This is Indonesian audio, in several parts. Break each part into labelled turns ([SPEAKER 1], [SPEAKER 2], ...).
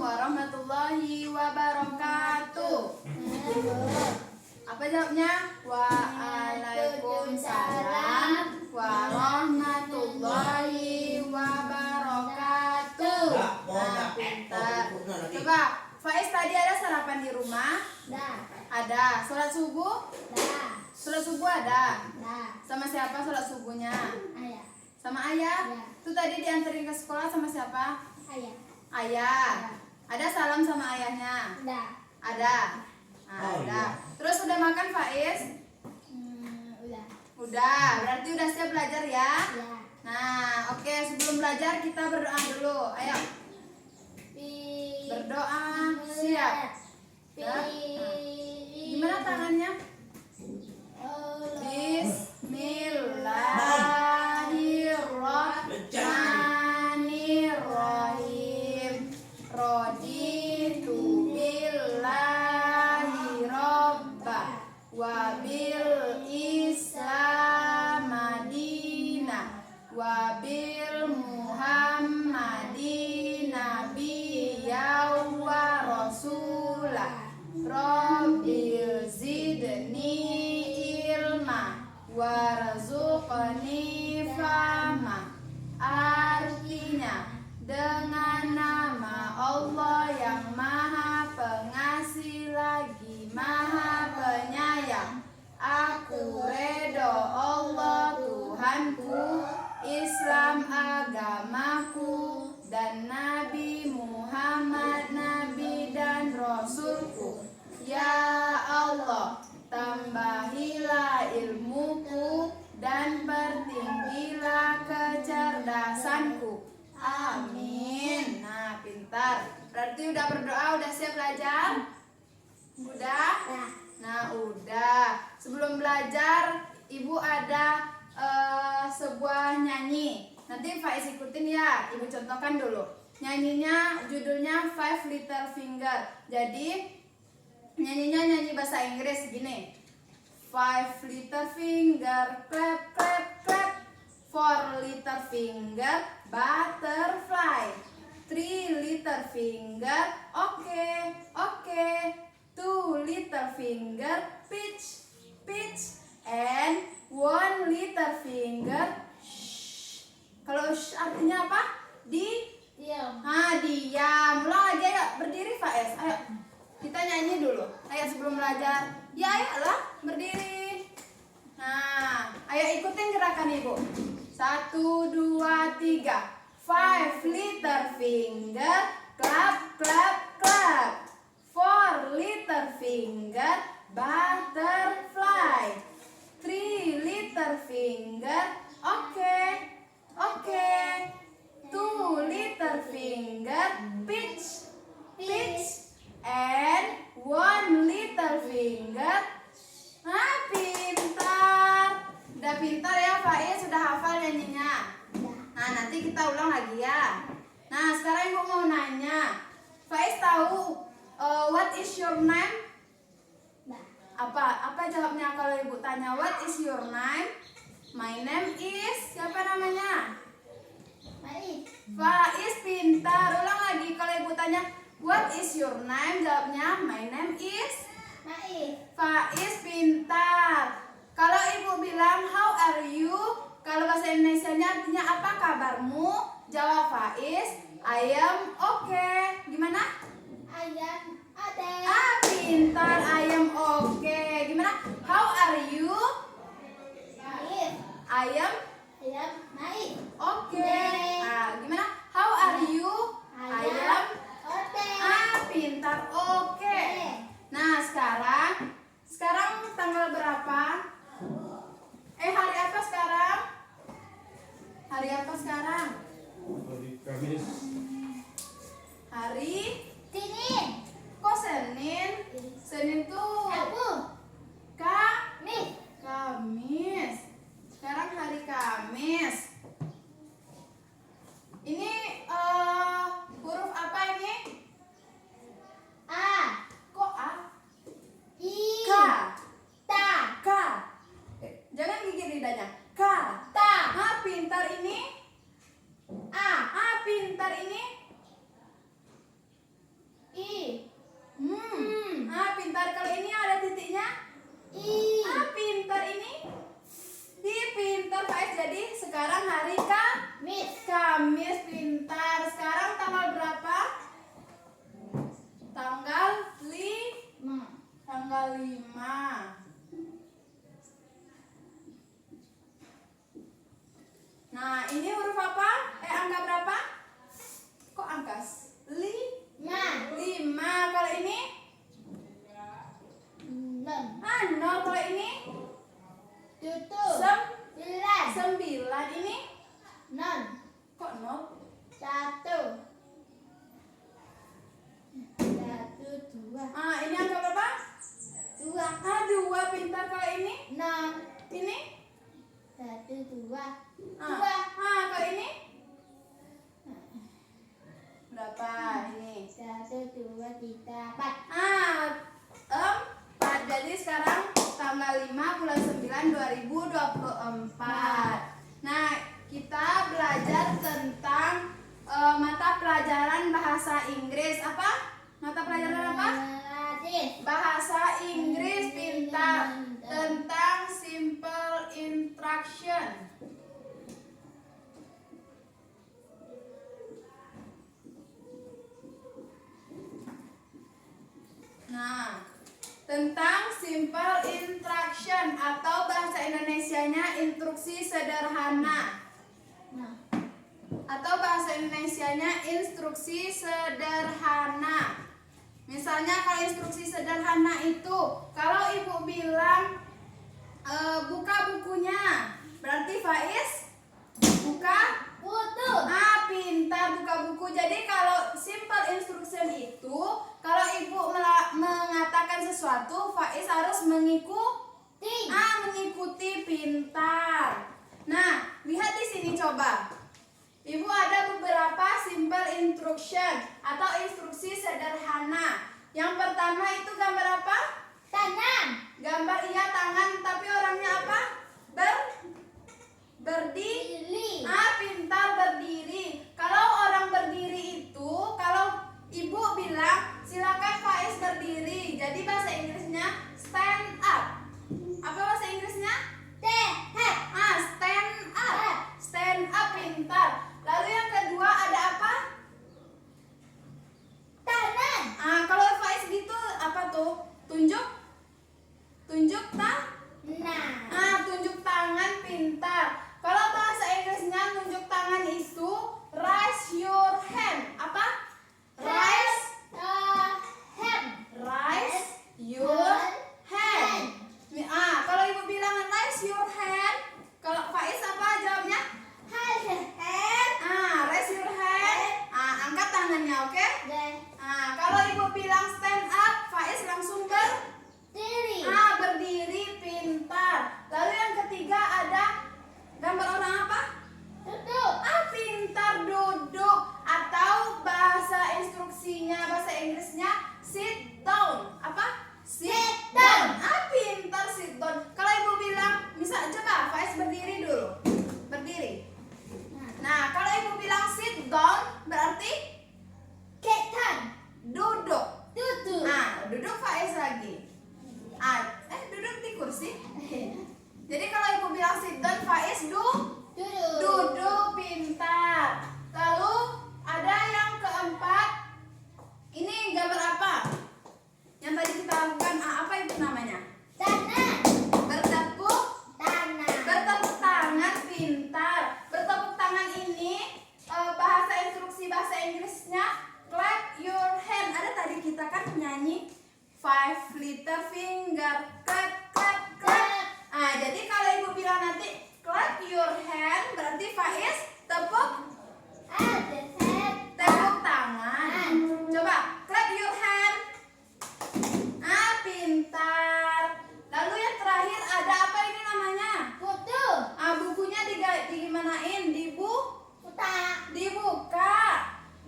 [SPEAKER 1] warahmatullahi wabarakatuh. Apa jawabnya? Waalaikumsalam warahmatullahi wabarakatuh. Nah, pintar. Coba, Faiz tadi ada sarapan di rumah? Ada. Sholat subuh? Sholat subuh ada? Sama siapa sholat subuhnya? Sama ayah? Itu tadi dianterin ke sekolah sama siapa? Ayah. Ada salam sama ayahnya? Ada. Ada. Terus udah makan Faiz? Udah. Berarti udah siap belajar ya? Nah, oke. Sebelum belajar kita berdoa dulu. Ayo. Berdoa. Siap. Gimana tangannya? Bismillahirrahmanirrahim. Raditu billahi robba wa bil islam madinah wa bil muhammadin nabiyya wa rasulah. Rabbil zidni ilma warzuqni fahma. Artinya, dengan nama Allah yang maha pengasih lagi maha penyayang, aku redho Allah Tuhanku, Islam agamaku, dan Nabi Muhammad Nabi dan Rasulku. Ya Allah, tambahilah ilmuku dan pertinggilah kecerdasanku. Amin. Nah, pintar. Berarti udah berdoa, udah siap belajar? Udah? Nah, udah. Sebelum belajar, Ibu ada sebuah nyanyi. Nanti Faiz ikutin ya. Ibu contohkan dulu. Nyanyinya judulnya Five Little Finger. Jadi nyanyinya nyanyi bahasa Inggris gini. Five little finger, clap, clap, clap. Four little finger, butterfly. Three little finger, okay, okay. Two little finger, peach, peach. And one little finger, shh. Kalau shh artinya apa? Diam. Diam. Ulang lagi, ayo. Berdiri, Faiz. Ayo. Kita nyanyi dulu. Ayo sebelum belajar. Ya, ayolah. Berdiri. Nah, ayo ikutin gerakan Ibu. 1, 2, 3. Five little finger, clap, clap, clap. Four little finger, butterfly. Three little finger, okay, okay. Two little finger, peach, peach. And one little finger. Pintar. Udah pintar ya Faiz, sudah hafal nyanyinya. Nah, nanti kita ulang lagi ya. Nah, sekarang Ibu mau nanya. Faiz tahu what is your name? Apa jawabnya kalau Ibu tanya what is your name? My name is, siapa namanya? Faiz, pintar. Ulang lagi kalau Ibu tanya what is your name? Jawabnya my name is Faiz, pintar. Kalau Ibu bilang how are you? Kalau bahasa Indonesianya artinya apa kabarmu? Jawab Faiz, I am okay. Gimana?
[SPEAKER 2] I am okay.
[SPEAKER 1] Pintar, I am okay. Gimana? How are you?
[SPEAKER 2] Baik.
[SPEAKER 1] I am
[SPEAKER 2] Baik.
[SPEAKER 1] okay. Gimana? How are you? I am
[SPEAKER 2] okay.
[SPEAKER 1] Pintar, oke. Nah, sekarang tanggal berapa? Hari apa sekarang? Hari apa sekarang?
[SPEAKER 3] Hari Kamis.
[SPEAKER 1] Hari
[SPEAKER 2] Senin.
[SPEAKER 1] Kok Senin? Senin tuh
[SPEAKER 2] Rabu.
[SPEAKER 1] Kamis. Sekarang hari Kamis. Ini huruf apa ini?
[SPEAKER 2] A.
[SPEAKER 1] Kok A?
[SPEAKER 2] I.
[SPEAKER 1] K.
[SPEAKER 2] Ta.
[SPEAKER 1] K. Jangan gigit lidahnya. K.
[SPEAKER 2] Ta.
[SPEAKER 1] Pintar ini.
[SPEAKER 2] A.
[SPEAKER 1] Pintar ini. Sekarang hari
[SPEAKER 2] Miss.
[SPEAKER 1] Kamis, pintar. Sekarang tanggal berapa? Tanggal 5. Nah, ini huruf apa? Angka berapa? Kok angka? 5. Kalau ini? 0. Kalau ini? 9. Ini?
[SPEAKER 2] 0.
[SPEAKER 1] Kok 0?
[SPEAKER 2] 1. 2.
[SPEAKER 1] Ini angka berapa?
[SPEAKER 2] 2.
[SPEAKER 1] 2. Pintar. Kalau ini?
[SPEAKER 2] 0.
[SPEAKER 1] Ini?
[SPEAKER 2] 1, 2.
[SPEAKER 1] Kalau ini? Berapa ini?
[SPEAKER 2] 1, 2, 3, 4.
[SPEAKER 1] 4. Jadi sekarang tanggal 5 bulan 9 2024. Nah, kita belajar tentang mata pelajaran bahasa Inggris. Apa? Mata pelajaran apa? Bahasa Inggris pintar tentang simple instruction. Nah, tentang simple instruction atau bahasa Indonesianya instruksi sederhana. Atau bahasa Indonesianya instruksi sederhana. Misalnya kalau instruksi sederhana itu, kalau ibu bilang buka bukunya, berarti Faiz buka
[SPEAKER 2] Buku.
[SPEAKER 1] pintar buka buku. Jadi kalau simple instruction itu, kalau ibu mengatakan sesuatu, Faiz harus mengikuti. Mengikuti, pintar. Nah, lihat di sini coba. Ibu ada beberapa simple instruction atau instruksi sederhana. Yang pertama itu gambar apa?
[SPEAKER 2] Tangan.
[SPEAKER 1] Gambar tangan, tapi orangnya apa? Berdiri. Pintar, berdiri. Kalau orang berdiri itu, kalau ibu bilang silakan Faiz berdiri. Jadi bahasa Inggrisnya stand up. Apa bahasa Inggrisnya? Stand up. Stand up, pintar. Lalu yang kedua ada apa?
[SPEAKER 2] Tangan.
[SPEAKER 1] Kalau Faiz gitu apa tuh? Tunjuk tunjuk tangan, pintar. Kalau bahasa Inggrisnya tunjuk tangan itu raise your hand. Apa? Raise your hand. Kalau ibu bilang raise your hand, kalau Faiz apa jawabnya? Raise your hand. Angkat tangannya, oke? Kalau ibu bilang stand up, Faiz langsung berdiri, pintar. Lalu yang ketiga ada gambar orang apa?
[SPEAKER 2] Duduk.
[SPEAKER 1] Pintar, duduk. Atau bahasa instruksinya, bahasa Inggrisnya sit down. Apa? Sit down. Pintar, sit down. Kalau ibu bilang, misal coba Faiz berdiri dulu. Berdiri. Nah, kalau ibu bilang sit down berarti duduk. Duduk Faiz lagi. Duduk di kursi. Jadi kalau ibu bilang sit down, Faiz duduk, pintar. Lalu ada yang keempat. Ini gambar apa? Yang tadi kita lakukan, apa itu namanya?
[SPEAKER 2] Tangan.
[SPEAKER 1] Bertepuk tangan, pintar. Bertepuk tangan ini bahasa instruksi bahasa Inggrisnya clap your hand. Ada tadi kita kan nyanyi 5 little finger, clap, clap, clap. Jadi kalau ibu bilang nanti clap your hand, berarti Faiz tepuk tangan. Coba clap your hand. Pintar. Lalu yang terakhir ada apa ini namanya?
[SPEAKER 2] Buku.
[SPEAKER 1] Bukunya digimanain? Dibuka.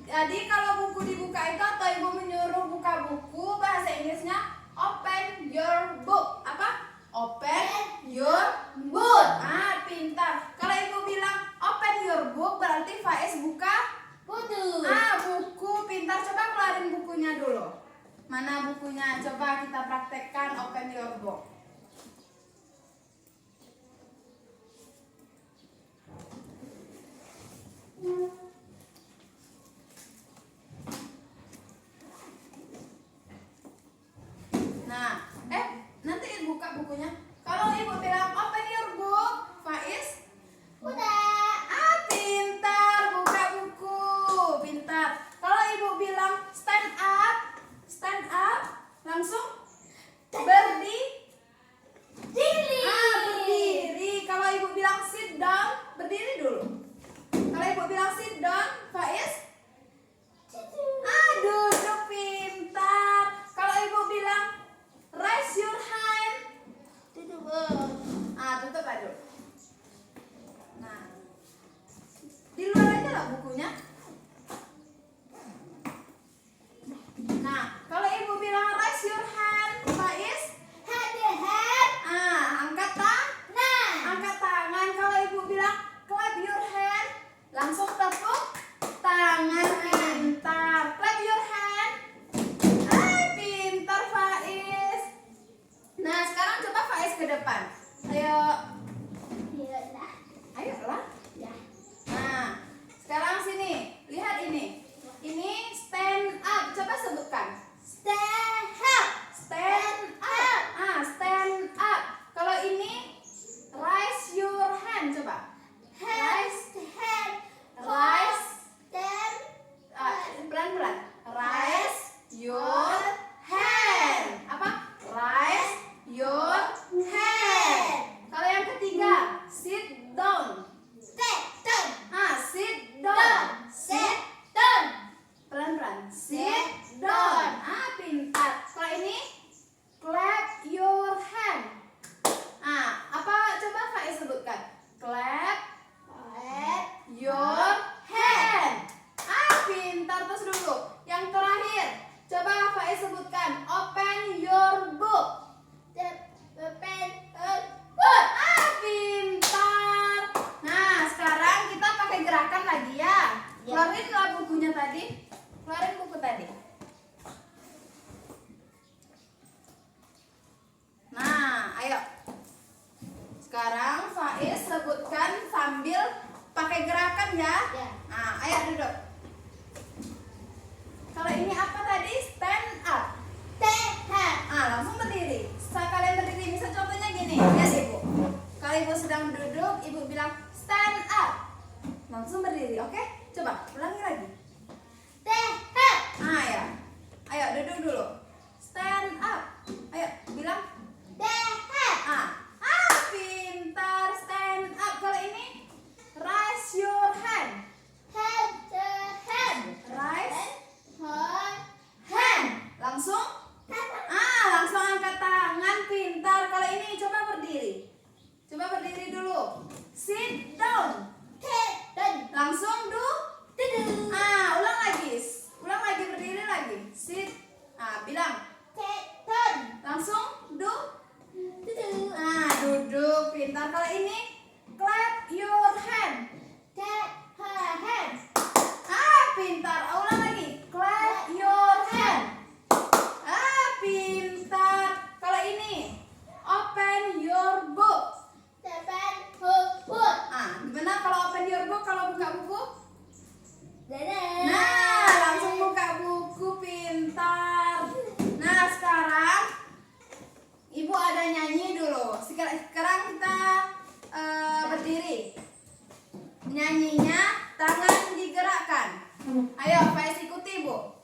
[SPEAKER 1] Jadi kalau buku dibuka itu atau ibu menyuruh buka buku, bahasa Inggrisnya open your book. Apa? Open your book. Pintar. Kalau ibu bilang open your book, berarti Faiz buka
[SPEAKER 2] Buku.
[SPEAKER 1] buku, pintar. Coba keluarin bukunya dulu. Mana bukunya? Coba kita praktekkan open your book. Keluarinlah bukunya tadi. Keluarin buku tadi. Nah, ayo. Sekarang Faiz sebutkan sambil pakai gerakan ya.
[SPEAKER 2] Ya.
[SPEAKER 1] Nah, ayo duduk. Kalau ini apa tadi? Stand up.
[SPEAKER 2] Sehat.
[SPEAKER 1] Langsung berdiri. Saat kalian berdiri, misal contohnya gini. Lihat ibu. Kalau ibu sedang duduk, ibu bilang stand up. Langsung berdiri, oke? Coba ulangi lagi.
[SPEAKER 2] Sehat.
[SPEAKER 1] Ya. Ayo duduk dulu. Stand up. Ayo bilang.
[SPEAKER 2] Sehat.
[SPEAKER 1] Pintar. Stand up. Kalau ini raise your hand.
[SPEAKER 2] Hand. Hand.
[SPEAKER 1] Raise
[SPEAKER 2] Hand.
[SPEAKER 1] langsung. Langsung angkat tangan. Pintar. Kalau ini coba berdiri. Coba berdiri dulu. Sit down.
[SPEAKER 2] Sit.
[SPEAKER 1] Langsung
[SPEAKER 2] Duduk.
[SPEAKER 1] ulang lagi. Ulang lagi berdiri lagi. Sit. Bilang.
[SPEAKER 2] Sit.
[SPEAKER 1] Langsung
[SPEAKER 2] Duduk.
[SPEAKER 1] duduk. Pintar. Kalau ini clap your hand.
[SPEAKER 2] Clap her hands.
[SPEAKER 1] Pintar. Ulang lagi. Clap your hand. Pintar. Kalau ini open your book.
[SPEAKER 2] Depan buku.
[SPEAKER 1] Gimana kalau open your book? Kalau buka buku?
[SPEAKER 2] Dadah.
[SPEAKER 1] Langsung buka buku. Pintar. Nah, sekarang ibu ada nyanyi dulu. Sekarang kita berdiri. Nyanyinya tangan digerakkan. Ayo, Faiz ikuti ibu.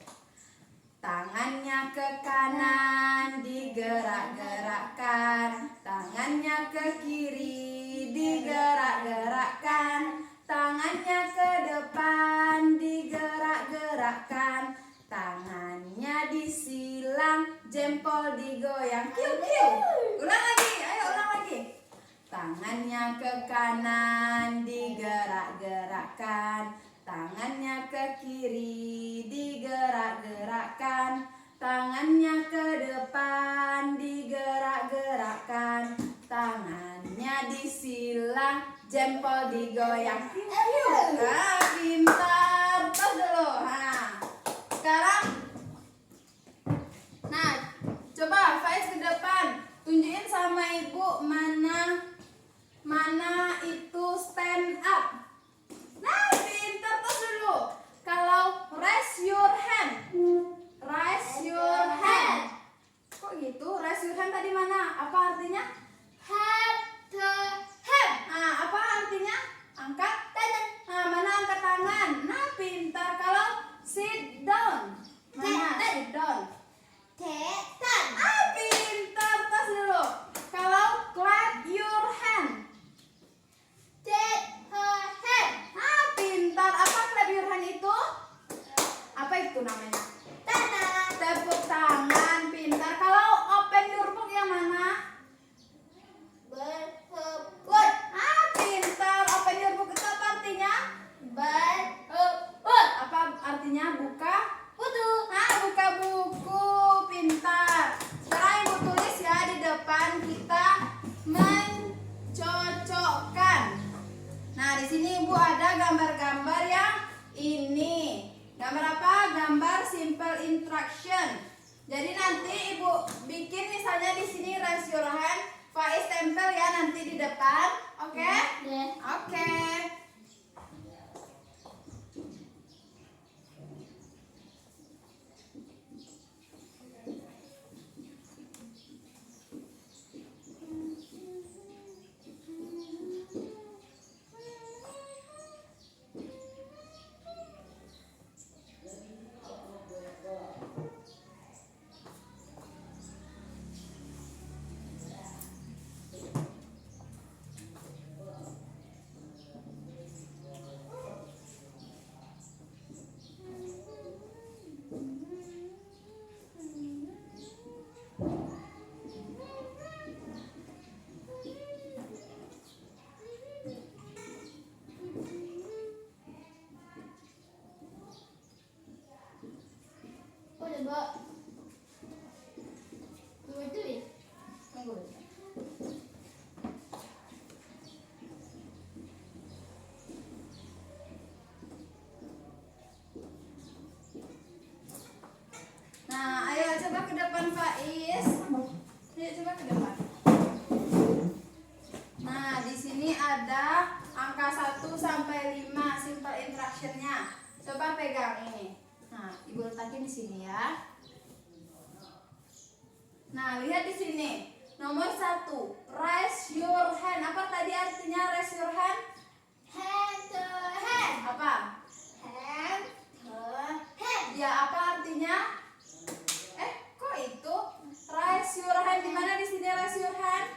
[SPEAKER 1] Tangannya ke kanan digerak-gerakkan, tangannya ke kiri digerak-gerakkan, tangannya ke depan digerak-gerakkan, tangannya disilang, jempol digoyang. Kiu-kiu. Ulang lagi, ayo ulang lagi. Tangannya ke kanan digerak-gerakkan, tangannya ke kiri digerak-gerakkan, tangannya ke depan digerak-gerakkan, tangannya disilang, jempol digoyang. Pintar. Tos dulu. Sekarang coba Faiz ke depan. Tunjukin sama ibu mana itu stand up. Pintar. Tos dulu. Kalau raise your hand. Raise your hand. Kok gitu? Raise your hand tadi mana? Apa artinya?
[SPEAKER 2] Hand to hand.
[SPEAKER 1] Apa artinya? Angkat tangan. Mana angkat tangan? Pintar. Kalau sit down. Mana? Sit down.
[SPEAKER 2] Tetan.
[SPEAKER 1] Pintar. Tos dulu. Kalau clap your hand.
[SPEAKER 2] Clap her hand.
[SPEAKER 1] Pintar. Apa clap your hand itu? Apa itu namanya?
[SPEAKER 2] Tangan.
[SPEAKER 1] Tepuk tangan. Pintar. Kalau open your book yang mana?
[SPEAKER 2] Berkebun.
[SPEAKER 1] Pintar. Open your book itu apa artinya?
[SPEAKER 2] Berkebun.
[SPEAKER 1] Apa artinya? Buka.
[SPEAKER 2] Buku.
[SPEAKER 1] Buka buku. Pintar. Sekarang ibu tulis ya di depan, kita mencocokkan. Nah, di sini ibu ada gambar-gambar yang ini. Gambar apa? Gambar simple instruction. Jadi nanti ibu bikin misalnya di sini raise your hand, Faiz tempel ya nanti di depan. Oke? Oke.
[SPEAKER 2] Mbak. Tunggu dulu ya.
[SPEAKER 1] Tunggu. Faiz. Yuk coba ke depan. Nah, di sini ada angka 1 sampai 5 simple instruction-nya. Coba pegang ini. Nah, Ibu letakin di sini ya. Nah, lihat di sini. Nomor 1, raise your hand. Apa tadi artinya raise your hand?
[SPEAKER 2] Hand to hand.
[SPEAKER 1] Apa?
[SPEAKER 2] Hand to hand.
[SPEAKER 1] Ya, apa artinya? Kok itu? Raise your hand. Di mana di sini raise your hand?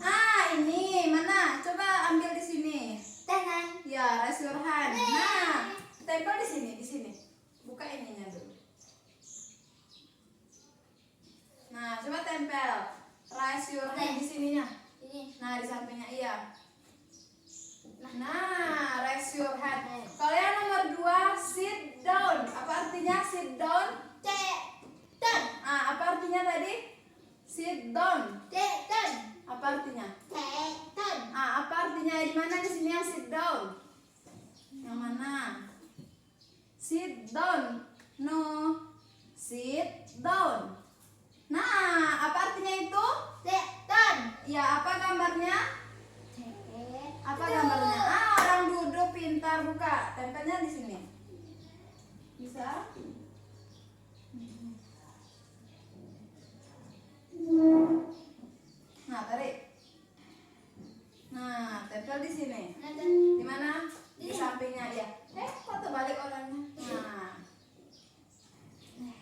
[SPEAKER 1] Ah, ini. Mana? Coba ambil di sini.
[SPEAKER 2] Tangan.
[SPEAKER 1] Ya, raise your hand. Nah, tempel di sini, di sini. Buka ininya dulu. Nah, coba tempel. Raise your hand di sininya.
[SPEAKER 2] Ini.
[SPEAKER 1] Nah, di sampingnya iya. Nah, raise your hand. Kalau yang nomor 2, sit down. Apa artinya sit down?
[SPEAKER 2] Down.
[SPEAKER 1] Ah, apa artinya tadi? Sit down.
[SPEAKER 2] Down.
[SPEAKER 1] Apa artinya?
[SPEAKER 2] Down.
[SPEAKER 1] Ah, apa artinya? Di mana di sini yang sit down? Yang mana? Sit down. No. Sit down. Nah, apa artinya itu?
[SPEAKER 2] Down.
[SPEAKER 1] Ya, apa gambarnya? Apa gambarnya? Ah, orang duduk pintar. Buka. Tempelnya di sini. Bisa? Nah, tarik. Nah, tempel di sini. Di mana? Di sampingnya ya. Kok terbalik orangnya?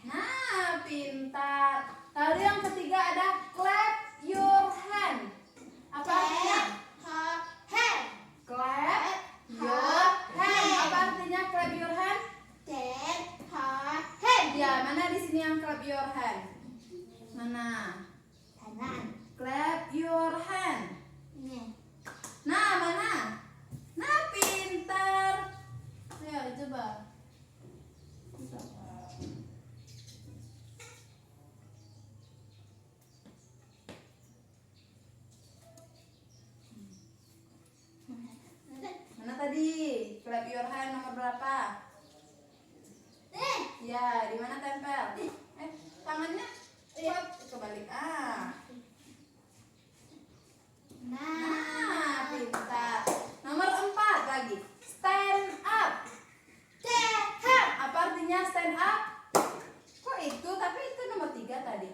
[SPEAKER 1] Nah, pintar. Lalu yang ketiga ada clap your hand. Apa artinya?
[SPEAKER 2] Hand.
[SPEAKER 1] Clap your hand. Apa artinya clap your hand?
[SPEAKER 2] Hand.
[SPEAKER 1] Ya, mana di sini yang clap your hand? Mana?
[SPEAKER 2] Kanan.
[SPEAKER 1] Clap your hand.
[SPEAKER 2] Ini.
[SPEAKER 1] Nah, mana? Nah, pintar. Ayo, coba. Mana tadi? Clap your hand nomor berapa? Ya, di mana tempel? Tangannya kebalik. Nah, pintar. Nomor 4 lagi. Stand up. Apa artinya stand up? Kok itu? Tapi itu nomor 3 tadi.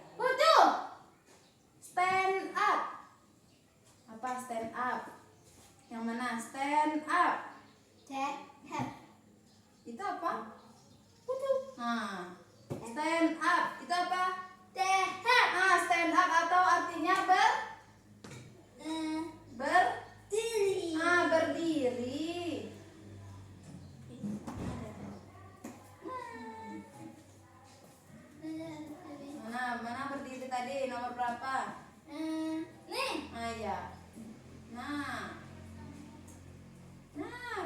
[SPEAKER 1] Stand up. Apa stand up? Yang mana? Stand up. Itu apa? Nah, stand up. Itu apa? Nah, stand up atau artinya berdiri. Mana berdiri tadi? Nomor berapa? Ah, ya. Nah,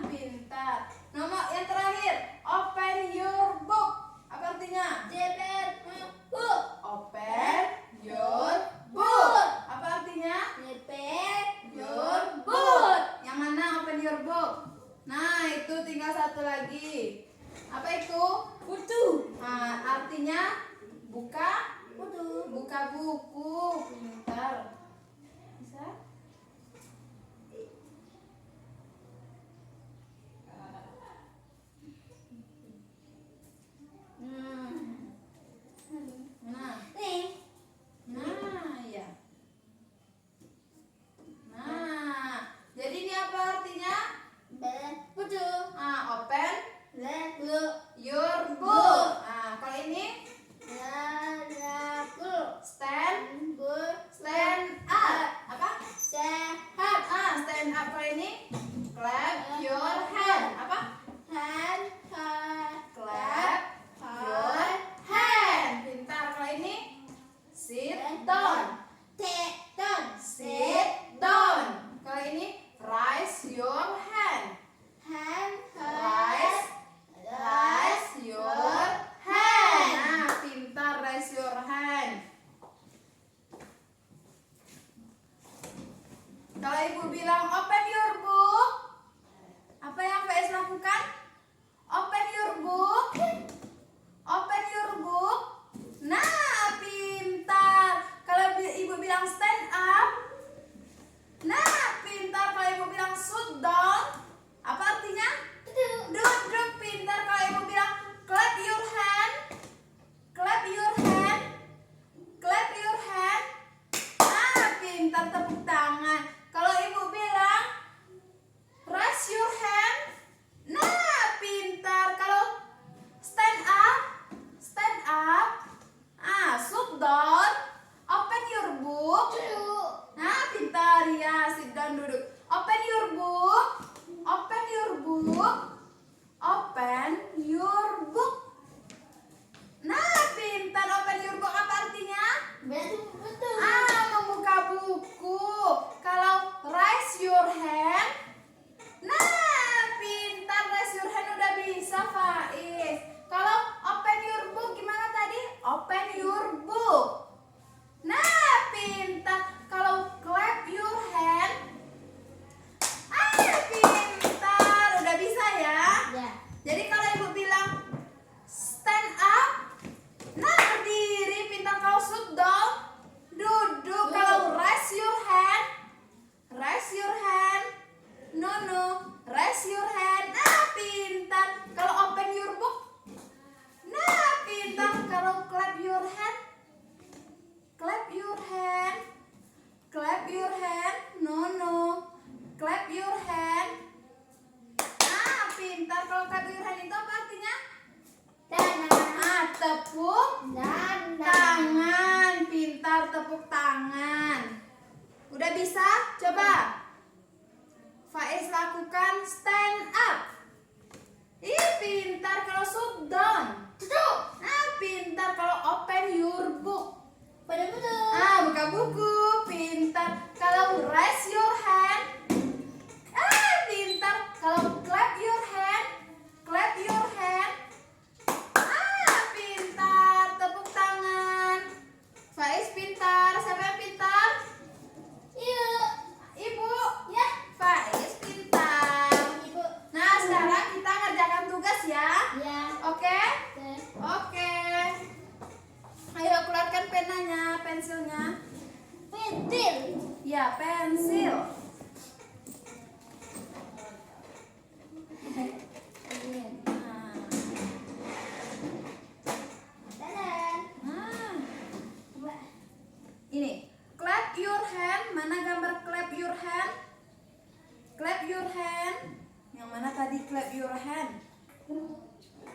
[SPEAKER 1] pintar. Nomor yang terakhir, open your book. Apa artinya? Open your book. Apa artinya? Your book. Yang mana open your book? Nah, itu tinggal satu lagi. Apa itu? Nah, artinya buka buku. Pintar. Bisa? Nah, ya. Nah, jadi ini apa artinya? Open your book. Nah, kalau ini stand tepuk tangan. Pintar tepuk tangan. Udah bisa? Coba Faiz lakukan stand up. Ih, pintar kalau sit down. Nah, pintar kalau open your book. Buka buku. Pintar kalau raise your hand. Pintar kalau clap your hand. Clap your hand. Pintar tepuk tangan. Faiz pintar. Siapa yang pintar? Ibu.
[SPEAKER 2] Ya.
[SPEAKER 1] Faiz pintar.
[SPEAKER 2] Ibu.
[SPEAKER 1] Nah, sekarang kita ngerjakan tugas ya.
[SPEAKER 2] Ya.
[SPEAKER 1] Oke? Oke. Ayo keluarkan penanya, pensilnya.
[SPEAKER 2] Pentil.
[SPEAKER 1] Ya, pensil. Nah, ini. Clap your hand. Mana gambar clap your hand? Clap your hand. Yang mana tadi clap your hand?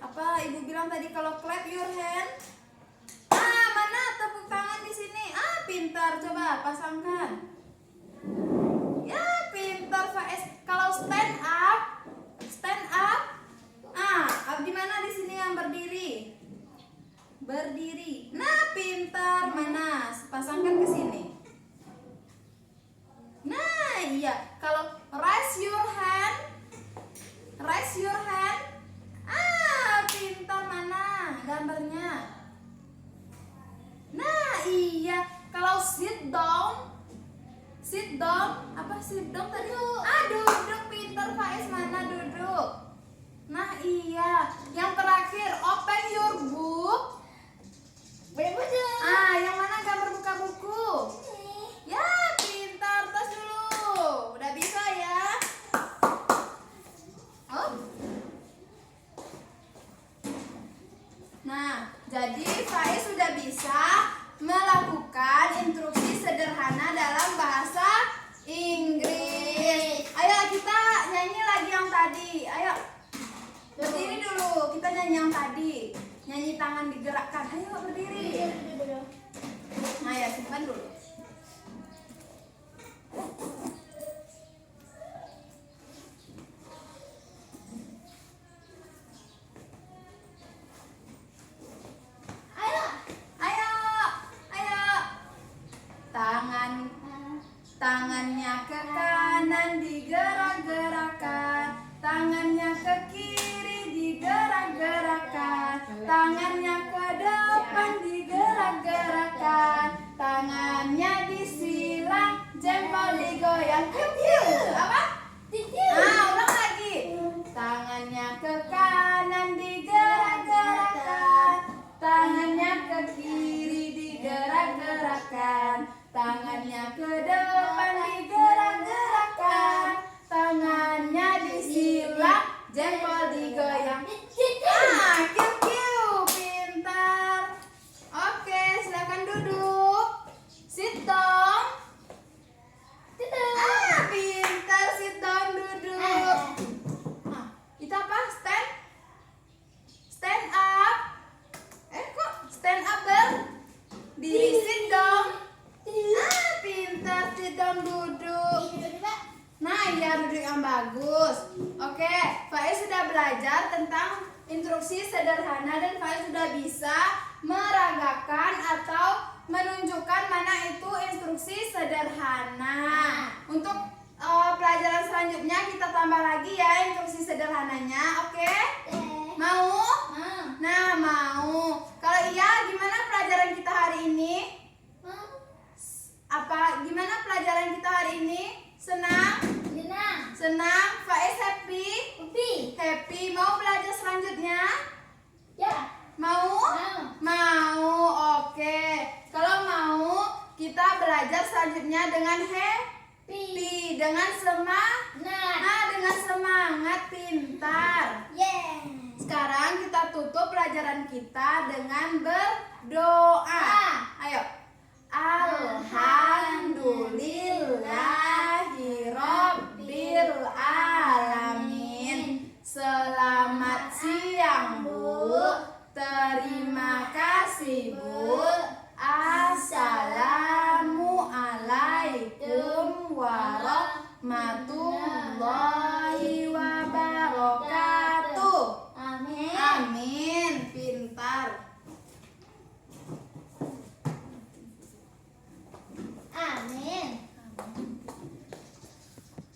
[SPEAKER 1] Apa ibu bilang tadi kalau clap your hand? Mana tepuk tangan di sini? Pintar. Coba pasangkan. Ya, pintar Faiz. Kalau stand up, stand up. Di mana di sini yang berdiri? Berdiri. Nah, pintar. Mana? Pasangkan ke sini. Nah, iya. Kalau raise your hand, raise your hand. Pintar. Mana gambarnya? Nah, iya. Kalau sit down, sit down. Apa sit down tadi? Duduk. Pintar Faiz. Mana duduk? Nah, iya. Yang terakhir, open your book. Yang mana gambar buka buku? Ya, pintar. Tos dulu. Udah bisa ya? Nah, jadi Faiz sudah bisa melakukan instruksi sederhana dalam bahasa Inggris. Ayo kita nyanyi lagi yang tadi. Ayo. Berdiri dulu. Kita nyanyi yang tadi. Nyanyi tangan digerakkan. Ayo berdiri. Nah, ya simpan dulu. Tangannya ke kanan digerak-gerakkan, tangannya ke kiri digerak-gerakkan, tangannya ke depan digerak-gerakkan, tangannya disilang, jempol digoyang. Apa? Ulang lagi. Tangannya ke kanan digerak-gerakkan, tangannya ke kiri digerak-gerakkan, tangannya ke depan digerak-gerakkan, tangannya disilang, jempol digoyang. Pintar. Oke, silakan duduk. Sit down. Pintar, sit down, duduk. Itu apa? Stand up. Kok stand up berdiri? Sit down. Pintar, sit down, duduk. Nah, iya, duduk yang bagus. Oke, Faiz sudah belajar tentang instruksi sederhana dan Faiz sudah bisa meragakan atau menunjukkan mana itu instruksi sederhana. Untuk pelajaran selanjutnya kita tambah lagi ya instruksi sederhananya. Oke? Mau? Nah, mau. Kalau iya, gimana pelajaran kita hari ini? Gimana pelajaran kita hari ini? Senang? Senang? Faiz happy? Happy. Mau belajar selanjutnya?
[SPEAKER 2] Ya.
[SPEAKER 1] Mau? Mau. Oke. Kalau mau, kita belajar selanjutnya dengan happy, dengan dengan semangat, pintar. Sekarang kita tutup pelajaran kita dengan berdoa. Ayo. Alhamdulillahirabbil alamin. Selamat siang, Bu. Terima kasih, Bu.